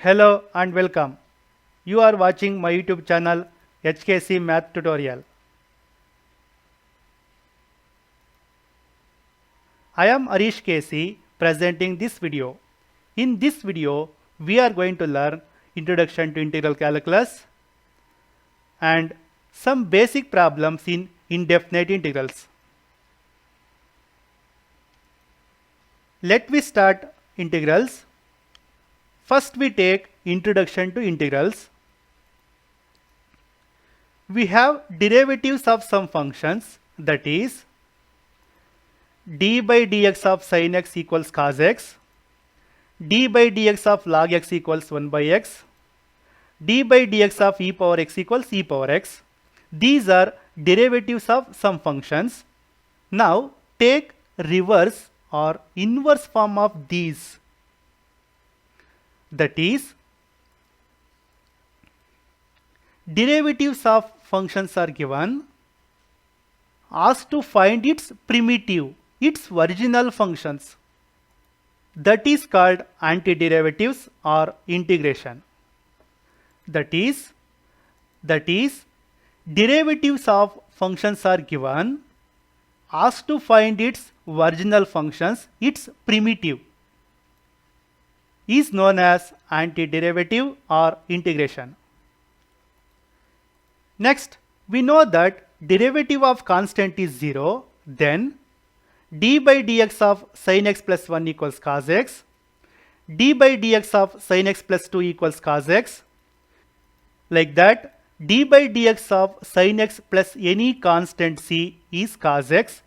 Hello and welcome. You are watching my YouTube channel HKC Math Tutorial. I am Arish KC presenting this video. In this video, we are going to learn Introduction to Integral Calculus and some basic problems in indefinite integrals. Let me start integrals. First we take Introduction to Integrals. We have derivatives of some functions, that is d by dx of sin x equals cos x, d by dx of log x equals 1 by x, d by dx of e power x equals e power x. These are derivatives of some functions. Now take reverse or inverse form of these. That is, derivatives of functions are given. Asked to find its primitive, its original functions. That is called antiderivatives or integration. That is, derivatives of functions are given. Asked to find its original functions, its primitive, is known as antiderivative or integration. Next, we know that derivative of constant is 0, then d by dx of sin x plus 1 equals cos x, d by dx of sin x plus 2 equals cos x. Like that, d by dx of sin x plus any constant c is cos x.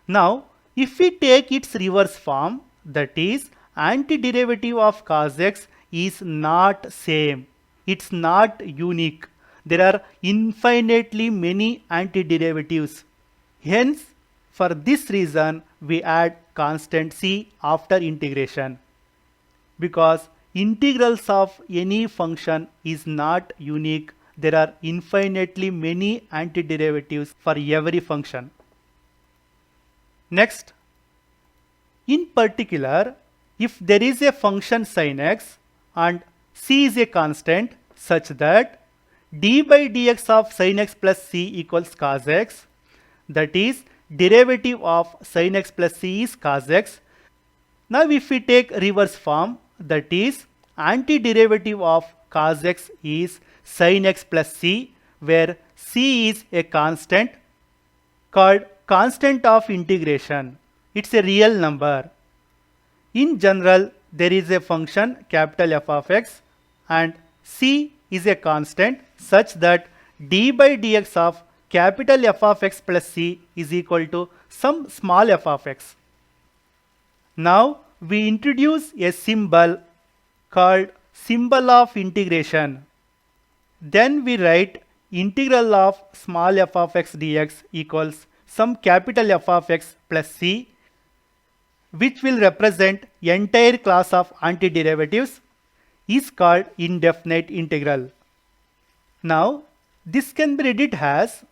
Now, if we take its reverse form, that is antiderivative of cos x is not same. It's not unique. There are infinitely many antiderivatives. Hence, for this reason, we add constant c after integration. Because integrals of any function is not unique. There are infinitely many antiderivatives for every function. Next, in particular, if there is a function sin x and c is a constant such that d by dx of sin x plus c equals cos x, that is derivative of sin x plus c is cos x. Now if we take reverse form, that is antiderivative of cos x is sin x plus c, where c is a constant called constant of integration. It's a real number. In general, there is a function capital F of x and c is a constant such that d by dx of capital F of x plus c is equal to some small f of x. Now we introduce a symbol called symbol of integration. Then we write integral of small f of x dx equals some capital F of x plus c, which will represent entire class of antiderivatives, is called indefinite integral. Now, this can be written as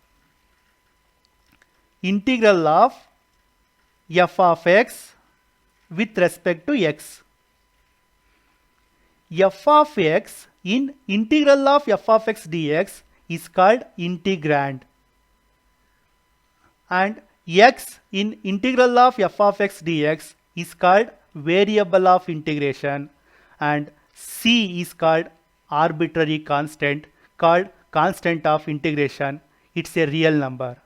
integral of f of x with respect to x. F of x in integral of f of x dx is called integrand. And x in integral of f of x dx is called variable of integration, and c is called arbitrary constant called constant of integration. It's a real number.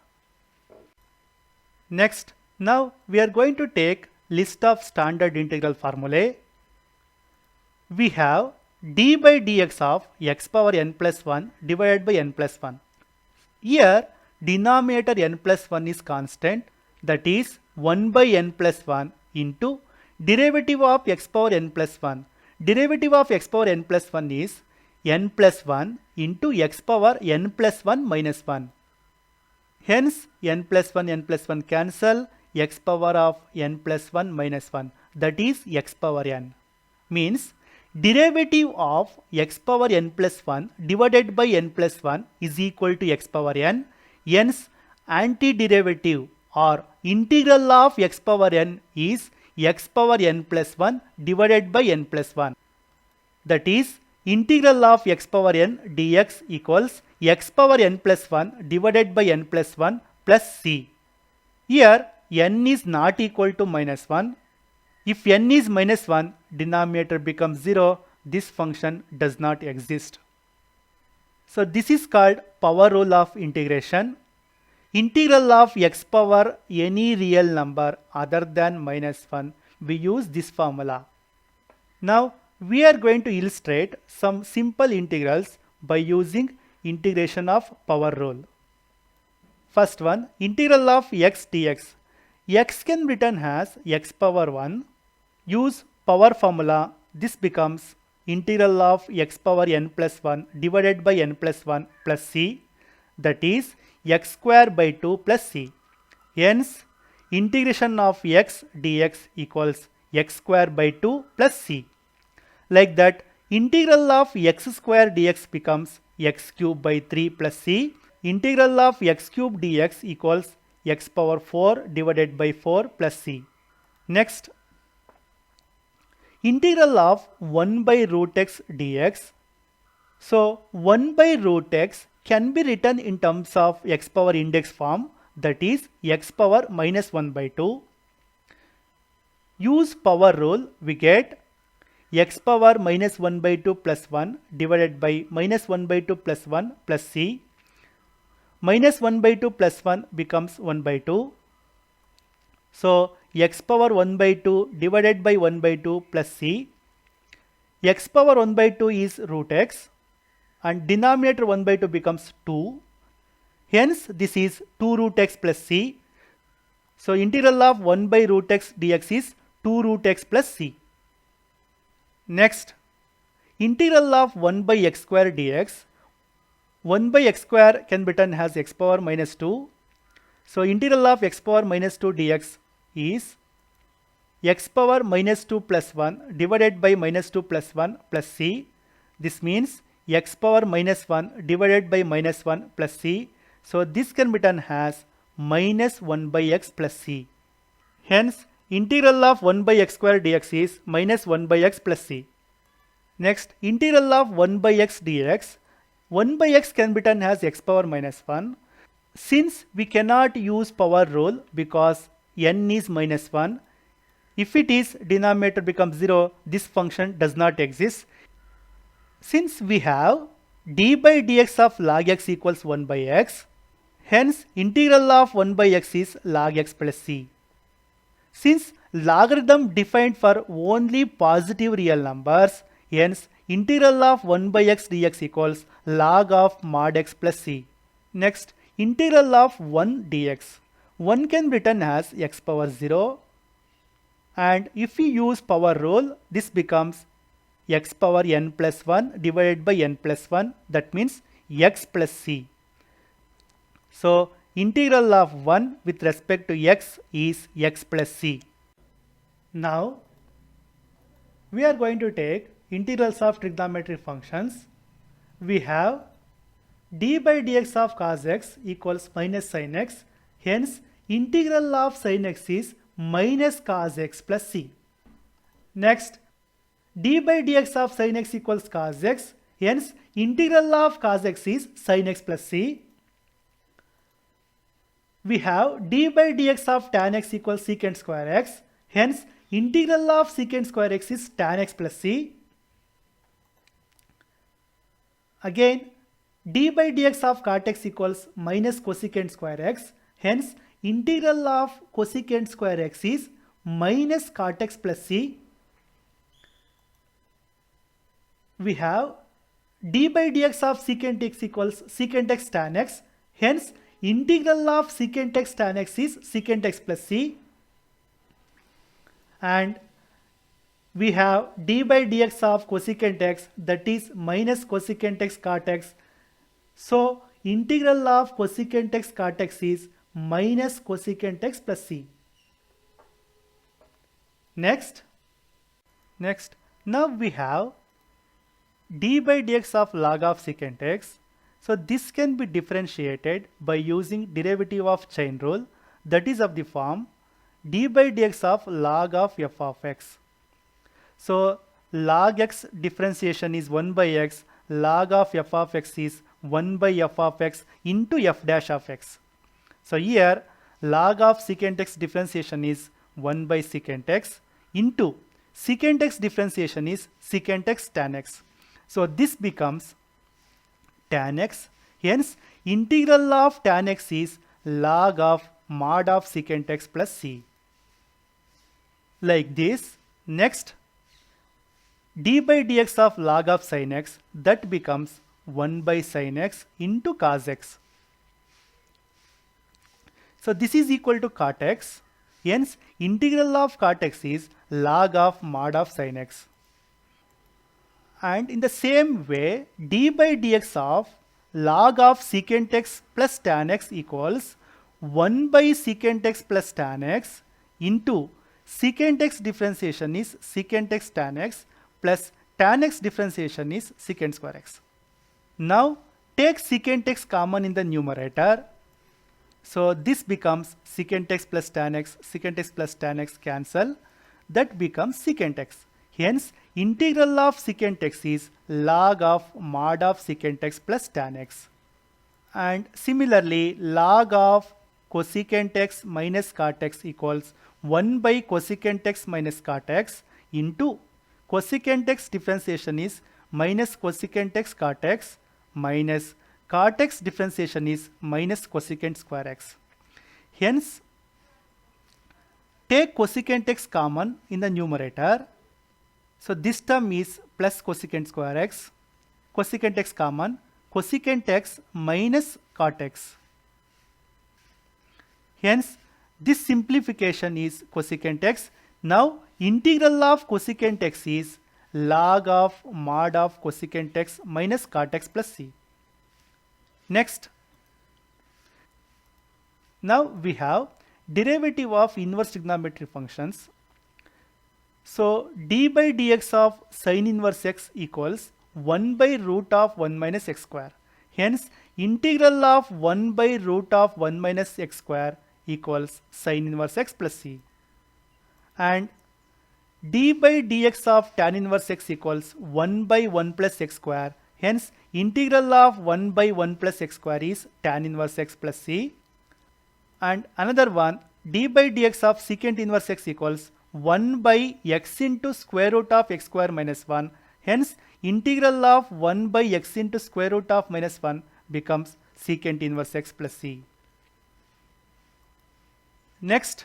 Next, now we are going to take list of standard integral formulae. We have d by dx of x power n plus 1 divided by n plus 1. Here denominator n plus 1 is constant, that is 1 by n plus 1 into derivative of x power n plus 1. Derivative of x power n plus 1 is n plus 1 into x power n plus 1 minus 1. Hence n plus 1 cancel, x power of n plus 1 minus 1, that is x power n. Means derivative of x power n plus 1 divided by n plus 1 is equal to x power n. Hence antiderivative or integral of x power n is x power n plus 1 divided by n plus 1. That is, integral of x power n dx equals x power n plus 1 divided by n plus 1 plus c. Here n is not equal to minus 1. If n is minus 1, denominator becomes 0. This function does not exist. So this is called power rule of integration. Integral of x power any real number other than minus 1, we use this formula. Now we are going to illustrate some simple integrals by using integration of power rule. First one, integral of x dx. X can be written as x power 1. Use power formula. This becomes integral of x power n plus 1 divided by n plus 1 plus c. That is x square by 2 plus c. Hence, integration of x dx equals x square by 2 plus c. Like that, integral of x square dx becomes x cube by 3 plus c. Integral of x cube dx equals x power 4 divided by 4 plus c. Next, integral of 1 by root x dx. So 1 by root x can be written in terms of x power index form, that is x power minus 1 by 2. Use power rule, we get x power minus 1 by 2 plus 1 divided by minus 1 by 2 plus 1 plus c. Minus 1 by 2 plus 1 becomes 1 by 2. So x power 1 by 2 divided by 1 by 2 plus c. X power 1 by 2 is root x and denominator 1 by 2 becomes 2. Hence this is 2 root x plus c. So integral of 1 by root x dx is 2 root x plus c. Next, integral of 1 by x square dx. 1 by x square can be written as x power minus 2. So integral of x power minus 2 dx is x power minus 2 plus 1 divided by minus 2 plus 1 plus c. This means x power minus 1 divided by minus 1 plus c. So this can be written as minus 1 by x plus c. Hence, integral of 1 by x square dx is minus 1 by x plus c. Next, integral of 1 by x dx. 1 by x can be written as x power minus 1. Since we cannot use power rule because n is minus 1, if it is, denominator becomes 0, this function does not exist. Since we have d by dx of log x equals 1 by x, hence integral of 1 by x is log x plus c. Since logarithm defined for only positive real numbers, hence integral of 1 by x dx equals log of mod x plus c. Next, integral of 1 dx. 1 can be written as x power 0, and if we use power rule, this becomes x power n plus 1 divided by n plus 1, that means x plus c. So integral of 1 with respect to x is x plus c. Now we are going to take integrals of trigonometric functions. We have d by dx of cos x equals minus sin x. Hence, integral of sin x is minus cos x plus c. Next, d by dx of sin x equals cos x. Hence, integral of cos x is sin x plus c. We have d by dx of tan x equals secant square x. Hence, integral of secant square x is tan x plus c. Again, d by dx of cot x equals minus cosecant square x. Hence, integral of cosecant square x is minus cot x plus c. We have d by dx of secant x equals secant x tan x. Hence, integral of secant x tan x is secant x plus c. And we have d by dx of cosecant x, that is minus cosecant x cot x. So integral of cosecant x cot x is minus cosecant x plus c. Next, now we have d by dx of log of secant x. So this can be differentiated by using derivative of chain rule, that is of the form d by dx of log of f of x. So log x differentiation is 1 by x, log of f of x is 1 by f of x into f dash of x. So here log of secant x differentiation is 1 by secant x into secant x differentiation is secant x tan x. So this becomes tan x. Hence integral of tan x is log of mod of secant x plus c. Like this. Next, d by dx of log of sin x, that becomes 1 by sin x into cos x. So this is equal to cot x. Hence integral of cot x is log of mod of sin x. And in the same way, d by dx of log of secant x plus tan x equals 1 by secant x plus tan x into secant x differentiation is secant x tan x plus tan x differentiation is secant square x. Now take secant x common in the numerator. So this becomes secant x plus tan x cancel. That becomes secant x. Hence integral of secant x is log of mod of secant x plus tan x. And similarly log of cosecant x minus cot x equals 1 by cosecant x minus cot x into cosecant x differentiation is minus cosecant x cot x minus cot x differentiation is minus cosecant square x. Hence take cosecant x common in the numerator. So this term is plus cosecant square x, cosecant x common, cosecant x minus cot x. Hence this simplification is cosecant x. Now integral of cosecant x is log of mod of cosecant x minus cot x plus c. Next, now we have derivative of inverse trigonometric functions. So d by dx of sin inverse x equals 1 by root of 1 minus x square. Hence integral of 1 by root of 1 minus x square equals sin inverse x plus c. And d by dx of tan inverse x equals 1 by 1 plus x square. Hence integral of 1 by 1 plus x square is tan inverse x plus c. And another one, d by dx of secant inverse x equals 1 by x into square root of x square minus 1. Hence integral of 1 by x into square root of minus 1 becomes secant inverse x plus c. Next,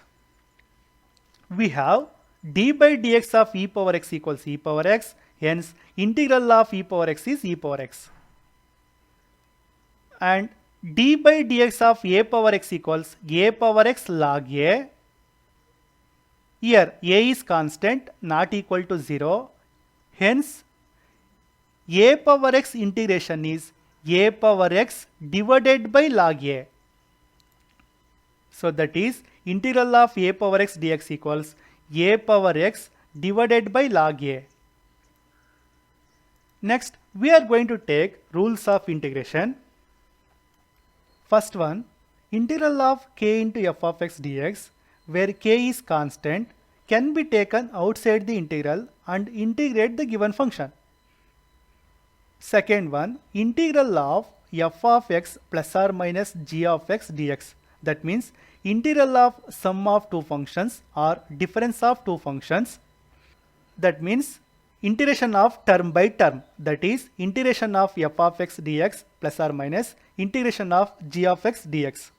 we have d by dx of e power x equals e power x. Hence integral of e power x is e power x. And d by dx of a power x equals a power x log a. Here a is constant, not equal to 0. Hence a power x integration is a power x divided by log a. So that is integral of a power x dx equals a power x divided by log a. Next, we are going to take rules of integration. First one, integral of k into f of x dx, where k is constant, can be taken outside the integral and integrate the given function. Second one, integral of f of x plus or minus g of x dx. That means integral of sum of two functions or difference of two functions. That means integration of term by term. That is integration of f of x dx plus or minus integration of g of x dx.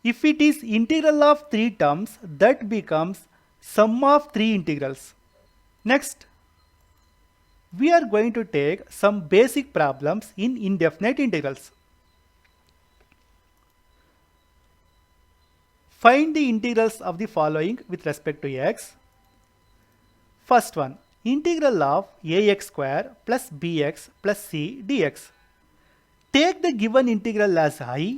If it is integral of three terms, that becomes sum of three integrals. Next, we are going to take some basic problems in indefinite integrals. Find the integrals of the following with respect to x. First one, integral of ax square plus bx plus c dx. Take the given integral as I.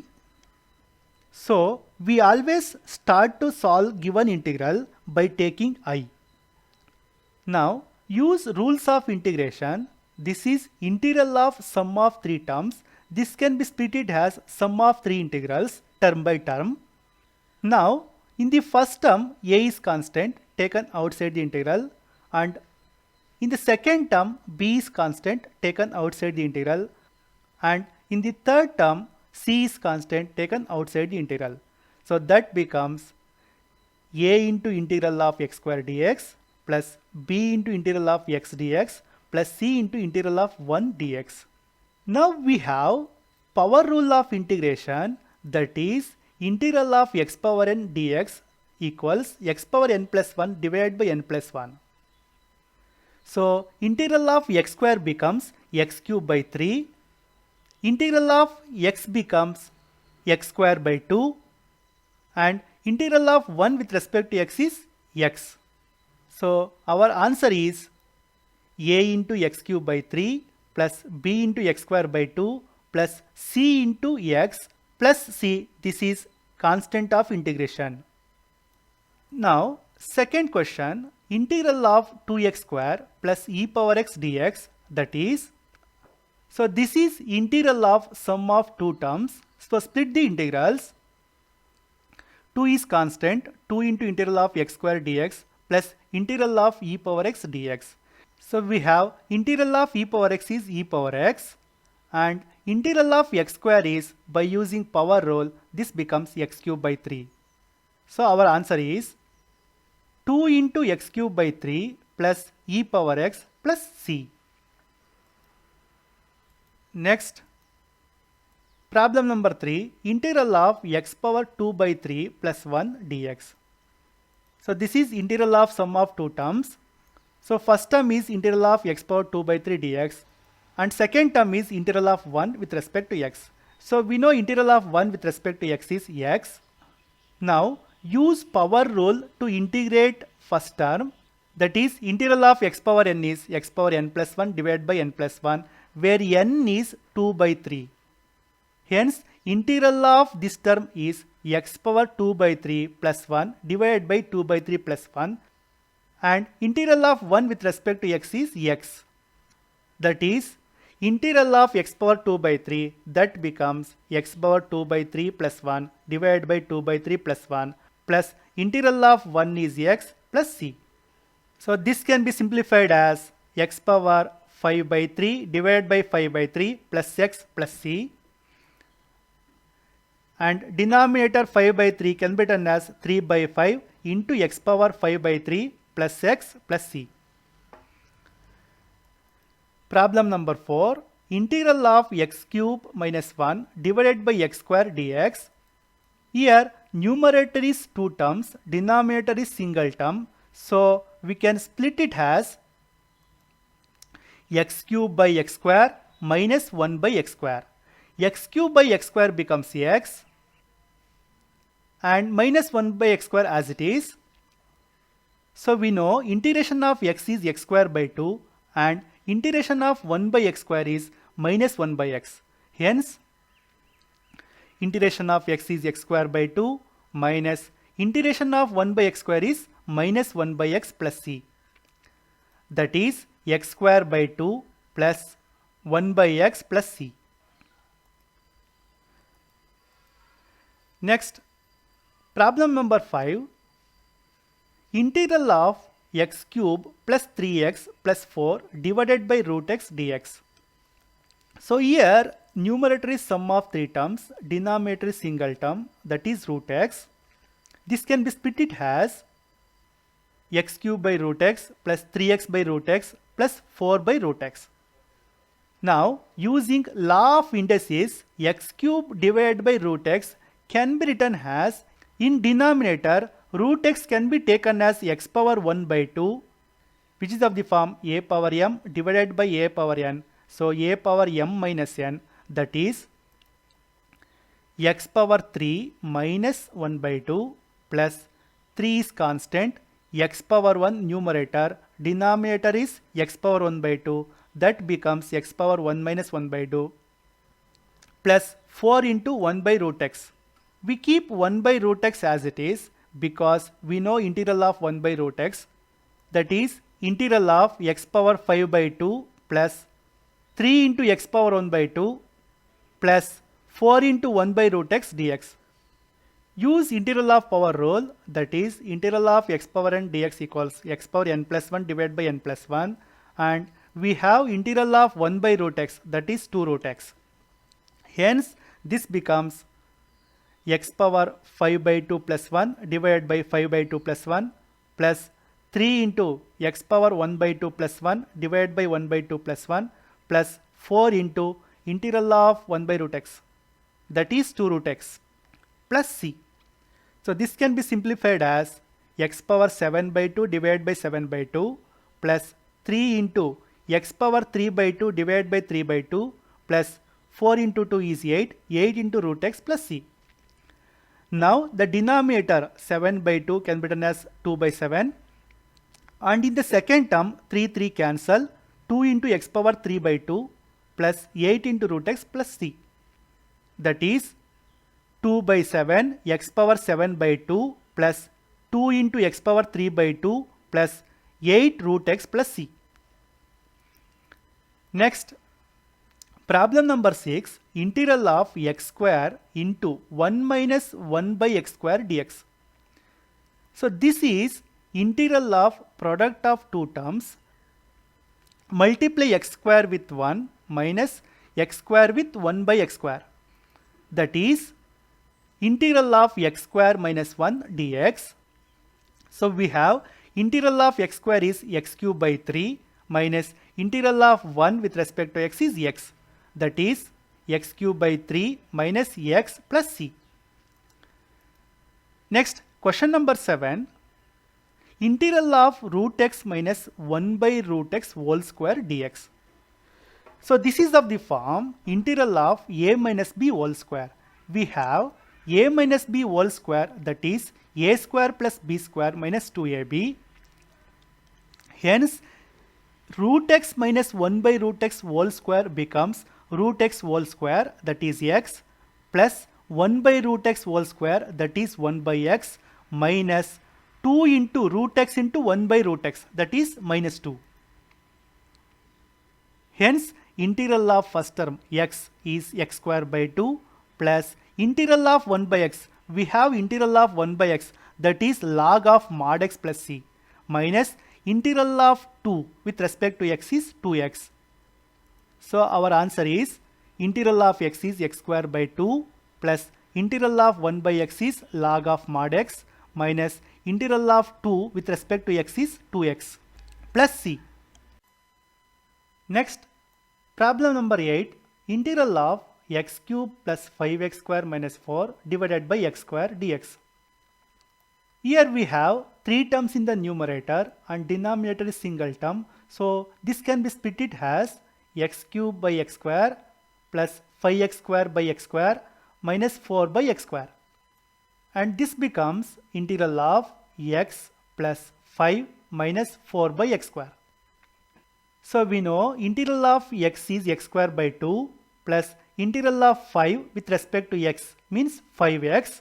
So we always start to solve given integral by taking I. Now use rules of integration. This is integral of sum of three terms. This can be split as sum of three integrals term by term. Now In the first term, a is constant taken outside the integral, and in the second term, b is constant taken outside the integral, and in the third term, c is constant taken outside the integral. So that becomes a into integral of x square dx plus b into integral of x dx plus c into integral of 1 dx. Now we have power rule of integration, that is integral of x power n dx equals x power n plus 1 divided by n plus 1. So integral of x square becomes x cube by 3, integral of x becomes x square by 2, and integral of 1 with respect to x is x. So our answer is a into x cube by 3 plus b into x square by 2 plus c into x plus c. This is constant of integration. Now second question, integral of 2x square plus e power x dx, that is, so this is integral of sum of two terms. So split the integrals. 2 is constant, 2 into integral of x square dx plus integral of e power x dx. So we have integral of e power x is e power x, and integral of x square is, by using power rule, this becomes x cube by 3. So our answer is 2 into x cube by 3 plus e power x plus c. Next, problem number 3, integral of x power 2 by 3 plus 1 dx. So this is integral of sum of two terms. So first term is integral of x power 2 by 3 dx, and second term is integral of 1 with respect to x. So we know integral of 1 with respect to x is x. Now use power rule to integrate first term, that is integral of x power n is x power n plus 1 divided by n plus 1, where n is 2 by 3. Hence integral of this term is x power 2 by 3 plus 1 divided by 2 by 3 plus 1, and integral of 1 with respect to x is x. That is integral of x power 2 by 3, that becomes x power 2 by 3 plus 1 divided by 2 by 3 plus 1 plus integral of 1 is x plus c. So this can be simplified as x power 5 by 3 divided by 5 by 3 plus x plus c, and denominator 5 by 3 can be written as 3 by 5 into x power 5 by 3 plus x plus c. Problem number 4, integral of x cube minus 1 divided by x square dx. Here numerator is two terms, denominator is single term. So we can split it as x cube by x square minus 1 by x square. X cube by x square becomes x, and minus 1 by x square as it is. So we know integration of x is x square by 2, and integration of 1 by x square is minus 1 by x. Hence integration of x is x square by 2 minus integration of 1 by x square is minus 1 by x plus c. That is x square by 2 plus 1 by x plus c. Next, problem number 5, integral of x cube plus 3x plus 4 divided by root x dx. So here numerator is sum of three terms, denominator is single term, that is root x. This can be split it as x cube by root x plus 3x by root x plus 4 by root x. Now using law of indices, x cube divided by root x can be written as, in denominator root x can be taken as x power 1 by 2, which is of the form a power m divided by a power n. So a power m minus n, that is x power 3 minus 1 by 2 plus 3 is constant, x power 1 numerator, denominator is x power 1 by 2, that becomes x power 1 minus 1 by 2 plus 4 into 1 by root x. We keep 1 by root x as it is because we know integral of 1 by root x, that is integral of x power 5 by 2 plus 3 into x power 1 by 2 plus 4 into 1 by root x dx. Use integral of power rule, that is integral of x power n dx equals x power n plus 1 divided by n plus 1, and we have integral of 1 by root x, that is 2 root x. Hence this becomes x power 5 by 2 plus 1 divided by 5 by 2 plus 1 plus 3 into x power 1 by 2 plus 1 divided by 1 by 2 plus 1 plus 4 into integral of 1 by root x, that is 2 root x, plus c. So this can be simplified as x power 7 by 2 divided by 7 by 2 plus 3 into x power 3 by 2 divided by 3 by 2 plus 4 into 2 is 8, 8 into root x plus c. Now the denominator 7 by 2 can be written as 2 by 7, and in the second term 3 cancel, 2 into x power 3 by 2 plus 8 into root x plus c, that is 2 by 7 x power 7 by 2 plus 2 into x power 3 by 2 plus 8 root x plus c. Next, problem number 6, integral of x square into 1 minus 1 by x square dx. So this is integral of product of two terms, multiply x square with 1 minus x square with 1 by x square, that is integral of x square minus 1 dx. So we have integral of x square is x cube by 3 minus integral of 1 with respect to x is x, that is x cube by 3 minus x plus c. Next, question number 7, integral of root x minus 1 by root x whole square dx. So this is of the form integral of a minus b whole square. We have a minus b whole square, that is a square plus b square minus 2ab. Hence root x minus 1 by root x whole square becomes root x whole square, that is x, plus 1 by root x whole square, that is 1 by x, minus 2 into root x into 1 by root x, that is minus 2. Hence integral of first term x is x square by 2 plus integral of 1 by x, we have integral of 1 by x, that is log of mod x plus c, minus integral of 2 with respect to x is 2x. So our answer is integral of x is x square by 2 plus integral of 1 by x is log of mod x minus integral of 2 with respect to x is 2x plus c. Next, problem number 8, integral of x cube plus 5x square minus 4 divided by x square dx. Here we have 3 terms in the numerator and denominator is single term. So this can be split it as x cube by x square plus 5x square by x square minus 4 by x square. And this becomes integral of x plus 5 minus 4 by x square. So we know integral of x is x square by 2 plus integral of 5 with respect to x means 5x.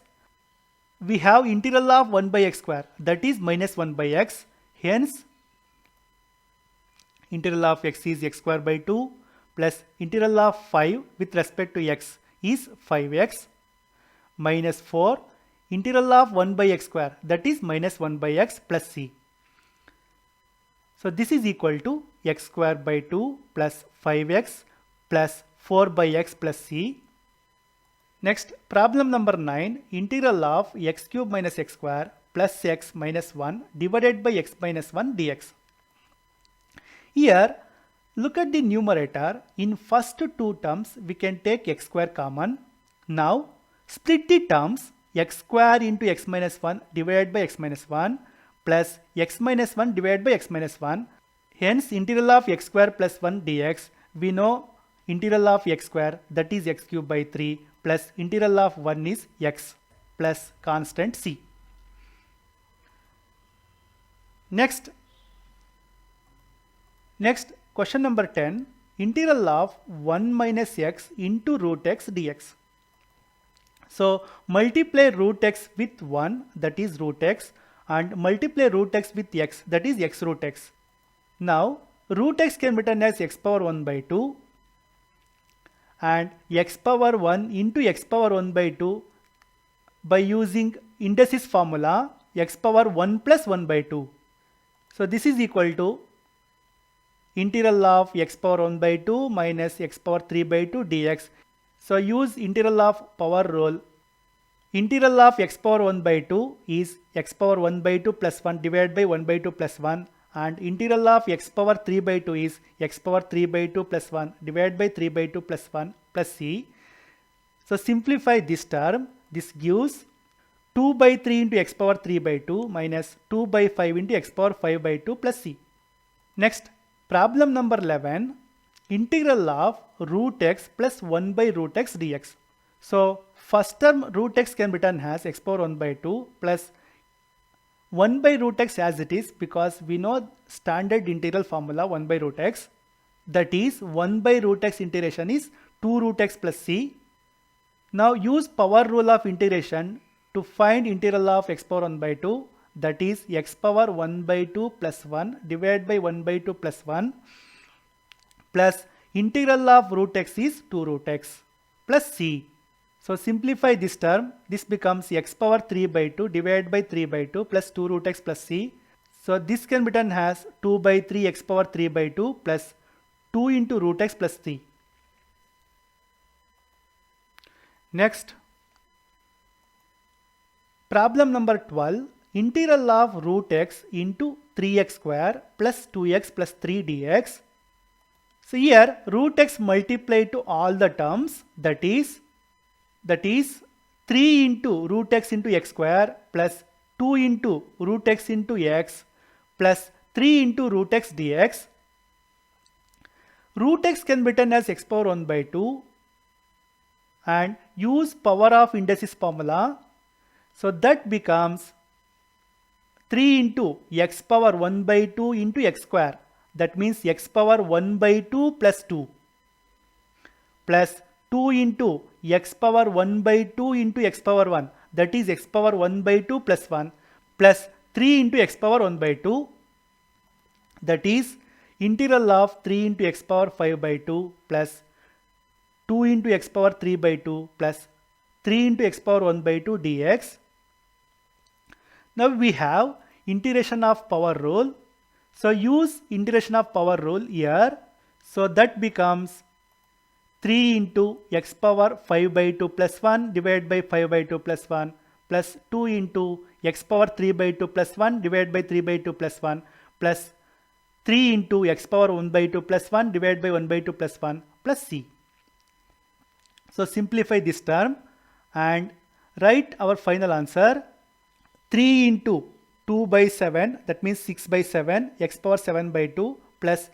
We have integral of 1 by x square, that is minus 1 by x. Hence integral of x is x square by 2 plus integral of 5 with respect to x is 5x minus 4 integral of 1 by x square, that is minus 1 by x plus c. So this is equal to x square by 2 plus 5x plus 4 by x plus c. Next, problem number 9, integral of x cube minus x square plus x minus 1 divided by x minus 1 dx. Here, look at the numerator. In first two terms, we can take x square common. Now, split the terms x square into x minus 1 divided by x minus 1 plus x minus 1 divided by x minus 1. Hence, integral of x square plus 1 dx, we know integral of x square, that is x cube by 3 plus integral of 1 is x plus constant c. Next, question number 10, integral of 1 minus x into root x dx. So multiply root x with 1, that is root x, and multiply root x with x, that is x root x. Now root x can be written as x power 1 by 2 and x power 1 into x power 1 by 2, by using indices formula x power 1 plus 1 by 2. So this is equal to integral of x power 1 by 2 minus x power 3 by 2 dx. So use integral of power rule. Integral of x power 1 by 2 is x power 1 by 2 plus 1 divided by 1 by 2 plus 1, and integral of x power 3 by 2 is x power 3 by 2 plus 1 divided by 3 by 2 plus 1 plus c. So simplify this term. This gives 2 by 3 into x power 3 by 2 minus 2 by 5 into x power 5 by 2 plus c. Next, problem number 11, integral of root x plus 1 by root x dx. So first term root x can be written as x power 1 by 2 plus 1 by root x as it is, because we know standard integral formula 1 by root x, that is 1 by root x integration is 2 root x plus c. Now use power rule of integration to find integral of x power 1 by 2, that is x power 1 by 2 plus 1 divided by 1 by 2 plus 1 plus integral of root x is 2 root x plus c. So simplify this term. This becomes x power 3 by 2 divided by 3 by 2 plus 2 root x plus c. So this can be written as 2 by 3 x power 3 by 2 plus 2 into root x plus 3. Next, problem number 12, integral of root x into 3x square plus 2x plus 3 dx. So here root x multiplied to all the terms, that is 3 into root x into x square plus 2 into root x into x plus 3 into root x dx. Root x can be written as x power 1 by 2 and use power of indices formula. So that becomes 3 into x power 1 by 2 into x square, that means x power 1 by 2 plus 2 plus 2 into x power 1 by 2 into x power 1, that is x power 1 by 2 plus 1 plus 3 into x power 1 by 2, that is integral of 3 into x power 5 by 2 plus 2 into x power 3 by 2 plus 3 into x power 1 by 2 dx. Now we have integration of power rule. So use integration of power rule here. So that becomes 3 into x power 5 by 2 plus 1 divided by 5 by 2 plus 1 plus 2 into x power 3 by 2 plus 1 divided by 3 by 2 plus 1 plus 3 into x power 1 by 2 plus 1 divided by 1 by 2 plus 1 plus c. So simplify this term and write our final answer. 3 into 2 by 7, that means 6 by 7, x power 7 by 2 plus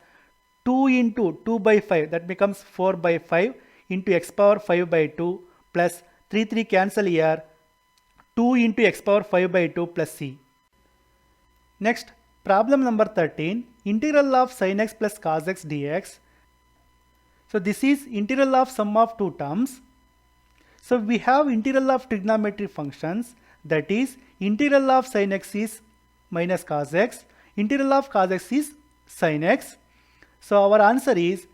2 into 2 by 5, that becomes 4 by 5 into x power 5 by 2 plus 3 cancel here, 2 into x power 5 by 2 plus c. Next, problem number 13, integral of sin x plus cos x dx. So this is integral of sum of two terms. So we have integral of trigonometric functions, that is integral of sin x is minus cos x, integral of cos x is sin x. So our answer is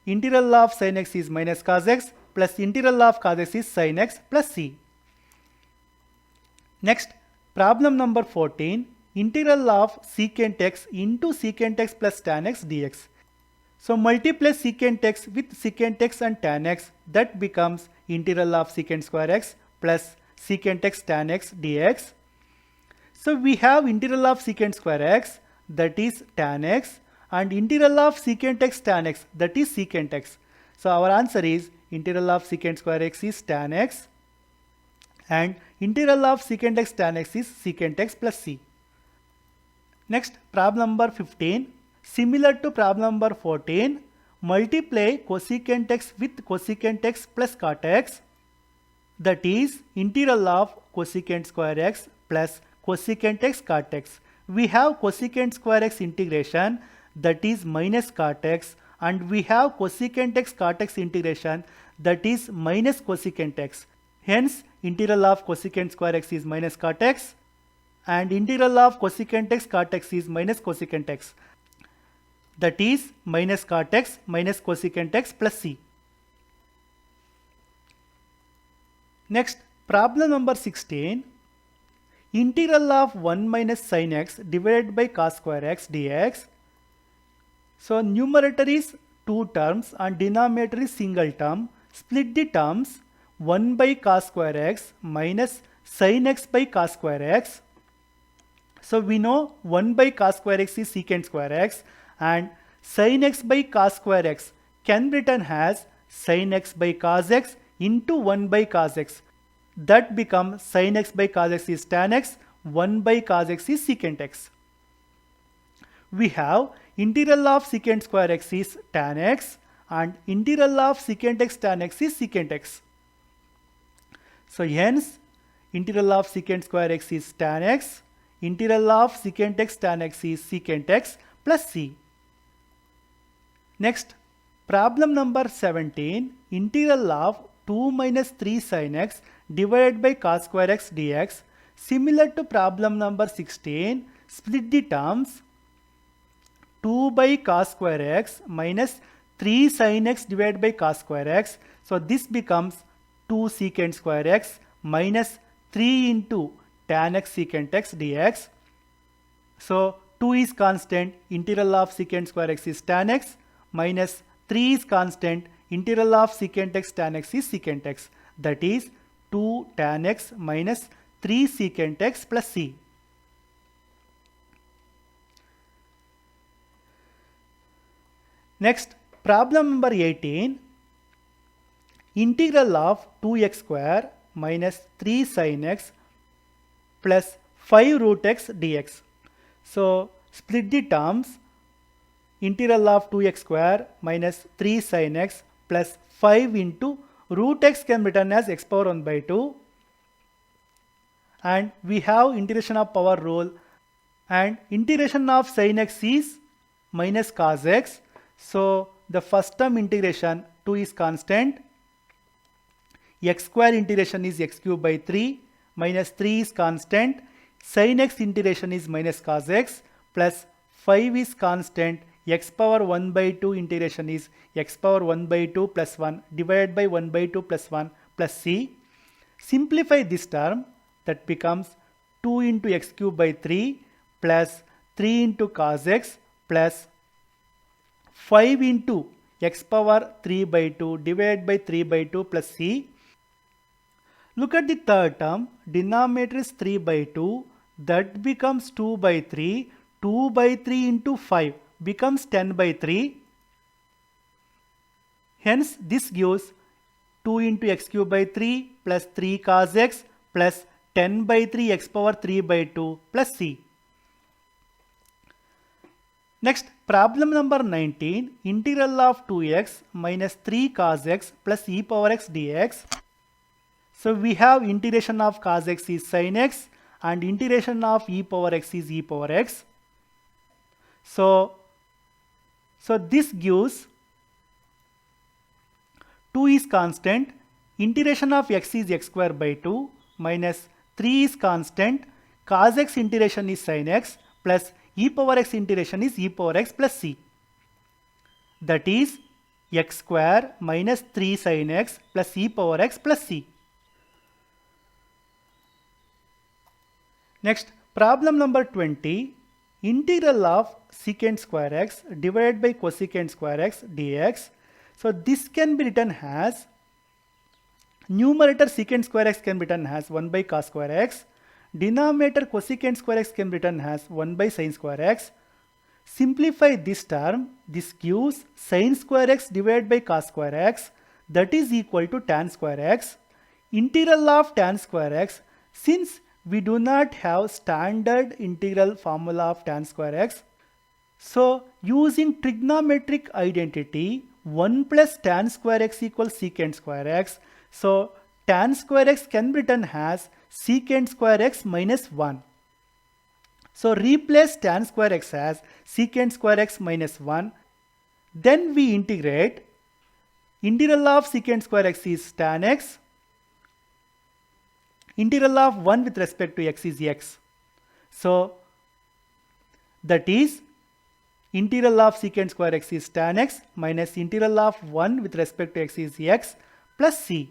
integral of sin x is minus cos x plus integral of cos x is sin x plus c. Next, problem number 14, integral of secant x into secant x plus tan x dx. So multiply secant x with secant x and tan x, that becomes integral of secant square x plus secant x tan x dx. So we have integral of secant square x, that is tan x, and integral of secant x tan x, that is secant x. So our answer is integral of secant square x is tan x and integral of secant x tan x is secant x plus c. Next, problem number 15. Similar to problem number 14, multiply cosecant x with cosecant x plus cot x, that is integral of cosecant square x plus cosecant x cot x. We have cosecant square x integration, that is minus cot x, and we have cosecant x cot x integration, that is minus cosecant x. Hence integral of cosecant square x is minus cot x and integral of cosecant x cot x is minus cosecant x, that is minus cot x minus cosecant x plus c. Next, Problem number 16. Integral of 1 minus sin x divided by cos square x dx. So numerator is two terms and denominator is single term. Split the terms 1 by cos square x minus sin x by cos square x. So we know 1 by cos square x is secant square x and sin x by cos square x can be written as sin x by cos x into 1 by cos x. That becomes sin x by cos x is tan x, 1 by cos x is secant x. We have integral of secant square x is tan x and integral of secant x tan x is secant x. So hence integral of secant square x is tan x, integral of secant x tan x is secant x plus c. Next, problem number 17, integral of 2 minus 3 sin x divided by cos square x dx. Similar to problem number 16, split the terms 2 by cos square x minus 3 sin x divided by cos square x. So this becomes 2 secant square x minus 3 into tan x secant x dx. So 2 is constant, integral of secant square x is tan x, minus 3 is constant, integral of secant x tan x is secant x. That is 2 tan x minus 3 secant x plus c. Next, problem number 18. Integral of 2x square minus 3 sin x plus 5 root x dx. So split the terms, integral of 2x square minus 3 sin x plus 5 into root x can be written as x power 1 by 2. And we have integration of power rule, and integration of sin x is minus cos x. So the first term integration 2 is constant, x square integration is x cube by 3, minus 3 is constant, sin x integration is minus cos x, plus 5 is constant, x power 1 by 2 integration is x power 1 by 2 plus 1 divided by 1 by 2 plus 1 plus c. Simplify this term, that becomes 2 into x cube by 3 plus 3 into cos x plus 5 into x power 3 by 2 divided by 3 by 2 plus c. Look at the third term, denominator is 3 by 2, that becomes 2 by 3, 2 by 3 into 5 becomes 10 by 3. Hence this gives 2 into x cube by 3 plus 3 cos x plus 10 by 3 x power 3 by 2 plus c. Next, problem number 19, integral of 2x minus 3 cos x plus e power x dx. So we have integration of cos x is sin x and integration of e power x is e power x. So this gives 2 is constant, integration of x is x square by 2 minus 3 is constant, cos x integration is sin x plus e power x integration is e power x plus c. That is x square minus 3 sin x plus e power x plus c. Next, problem number 20. Integral of secant square x divided by cosecant square x dx. So this can be written as, numerator secant square x can be written as 1 by cos square x, denominator cosecant square x can be written as 1 by sin square x. Simplify this term, this gives sin square x divided by cos square x, that is equal to tan square x. Integral of tan square x, since we do not have standard integral formula of tan square x, so using trigonometric identity 1 plus tan square x equals secant square x. So tan square x can be written as secant square x minus 1. So replace tan square x as secant square x minus 1. Then we integrate. Integral of secant square x is tan x. Integral of 1 with respect to x is x. So that is integral of secant square x is tan x minus integral of 1 with respect to x is x plus c.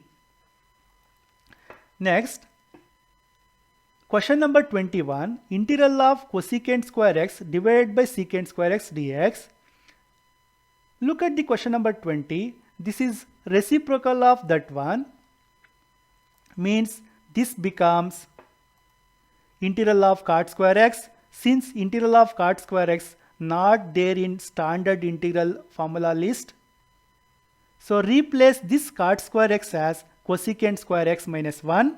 Next, question number 21, integral of cosecant square x divided by secant square x dx. Look at the question number 20. This is reciprocal of that one. Means this becomes integral of cot square x. Since integral of cot square x not there in standard integral formula list, so replace this cot square x as cosecant square x minus 1.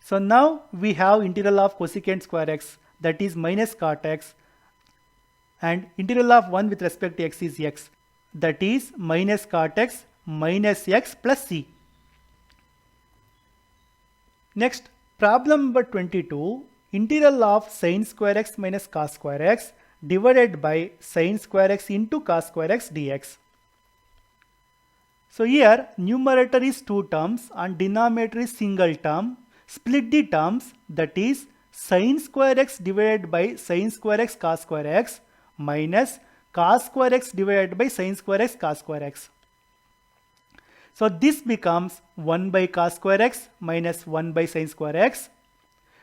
So now we have integral of cosecant square x, that is minus cot x, and integral of 1 with respect to x is x, that is minus cot x minus x plus c. Next, problem number 22, integral of sin square x minus cos square x divided by sin square x into cos square x dx. So here numerator is 2 terms and denominator is single term. Split the terms, that is sin square x divided by sin square x cos square x minus cos square x divided by sin square x cos square x. So this becomes 1 by cos square x minus 1 by sin square x.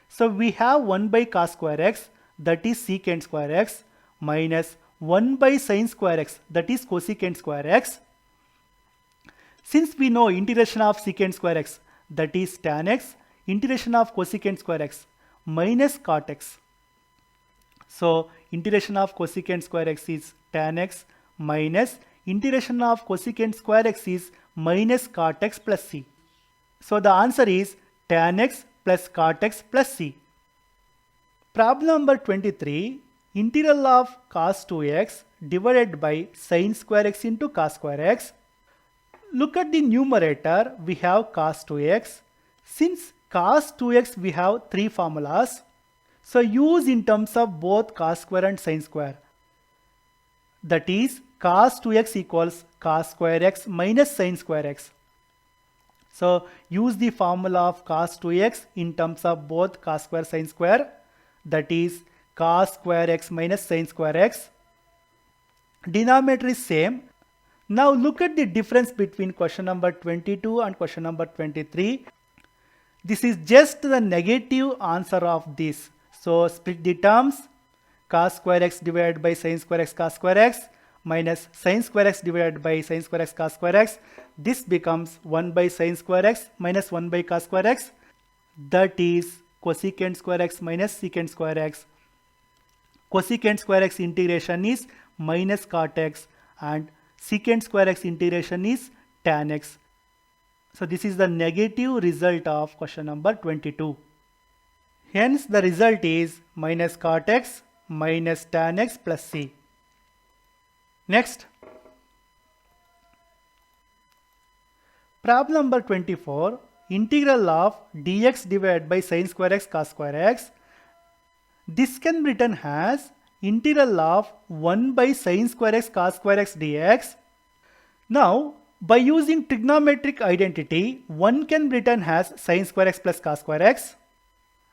So we have 1 by cos square x, that is secant square x, minus 1 by sin square x, that is cosecant square x. Since we know integration of secant square x, that is tan x, integration of cosecant square x minus cot x. So integration of cosecant square x is tan x minus integration of cosecant square x is minus cot x plus c. So the answer is tan x plus cot x plus c. Problem number 23, integral of cos 2x divided by sin square x into cos square x. Look at the numerator, we have cos 2x. Since cos 2x we have 3 formulas, so use in terms of both cos square and sin square. That is cos 2x equals cos square x minus sin square x. So use the formula of cos 2x in terms of both cos square sin square, that is cos square x minus sin square x. Denominator is same. Now look at the difference between question number 22 and question number 23. This is just the negative answer of this. So split the terms, cos square x divided by sin square x cos square x minus sin square x divided by sin square x cos square x. This becomes 1 by sin square x minus 1 by cos square x, that is cosecant square x minus secant square x. Cosecant square x integration is minus cot x and secant square x integration is tan x. So this is the negative result of question number 22. Hence the result is minus cot x minus tan x plus c. Next, problem number 24, integral of dx divided by sin square x cos square x. This can be written as integral of 1 by sin square x cos square x dx. Now, by using trigonometric identity, 1 can be written as sin square x plus cos square x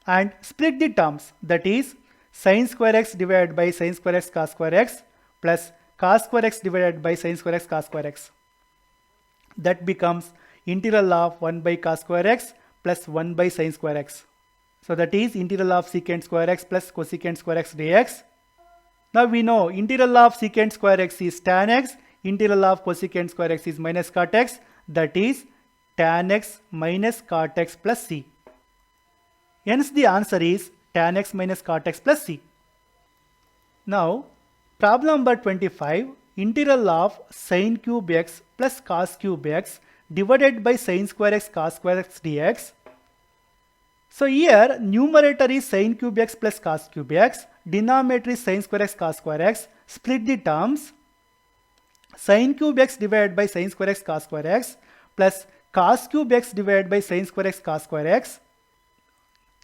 and split the terms, that is sin square x divided by sin square x cos square x plus cos square x divided by sin square x cos square x. That becomes integral of 1 by cos square x plus 1 by sin square x. So that is integral of secant square x plus cosecant square x dx. Now we know integral of secant square x is tan x, integral of cosecant square x is minus cot x, that is tan x minus cot x plus c. Hence the answer is tan x minus cot x plus c. Now problem number 25, integral of sin cube x plus cos cube x divided by sin square x cos square x dx. So here numerator is sin cube x plus cos cube x, denominator is sin square x cos square x. Split the terms, sin cube x divided by sin square x cos square x plus cos cube x divided by sin square x cos square x.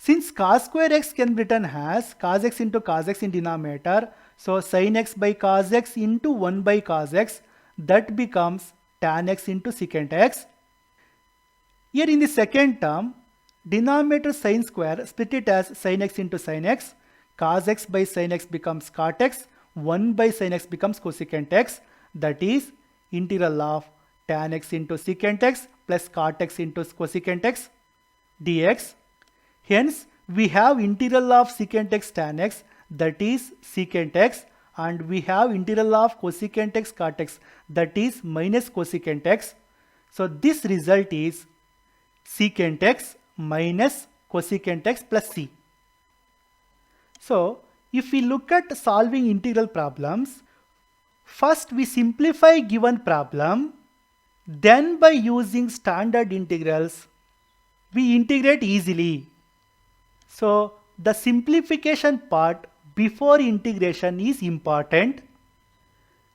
Since cos square x can be written as cos x into cos x in denominator, so sin x by cos x into 1 by cos x, that becomes tan x into secant x. Here in the second term, denominator sin square, split it as sin x into sin x, cos x by sin x becomes cot x, 1 by sin x becomes cosecant x, that is integral of tan x into secant x plus cot x into cosecant x. dx. Hence, we have integral of secant x tan x, that is secant x, and we have integral of cosecant x cot x, that is minus cosecant x. So this result is secant x minus cosecant x plus c. So if we look at solving integral problems, first we simplify given problem, then by using standard integrals, we integrate easily. So the simplification part before integration is important.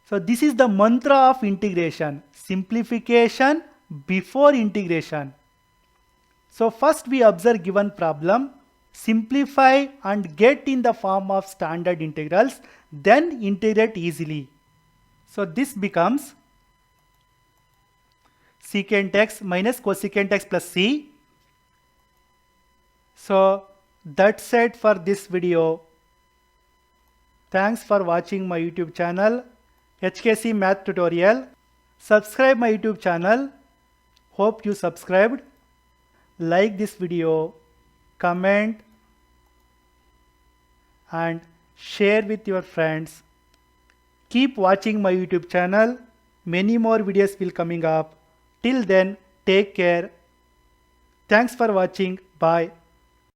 So this is the mantra of integration, simplification before integration. So first we observe given problem, simplify and get in the form of standard integrals, then integrate easily. So this becomes secant x minus cosecant x plus c. So that's it for this video. Thanks for watching my YouTube channel, HKC Math Tutorial. Subscribe my YouTube channel. Hope you subscribed. Like this video, comment and share with your friends. Keep watching my YouTube channel. Many more videos will coming up. Till then, take care. Thanks for watching. Bye.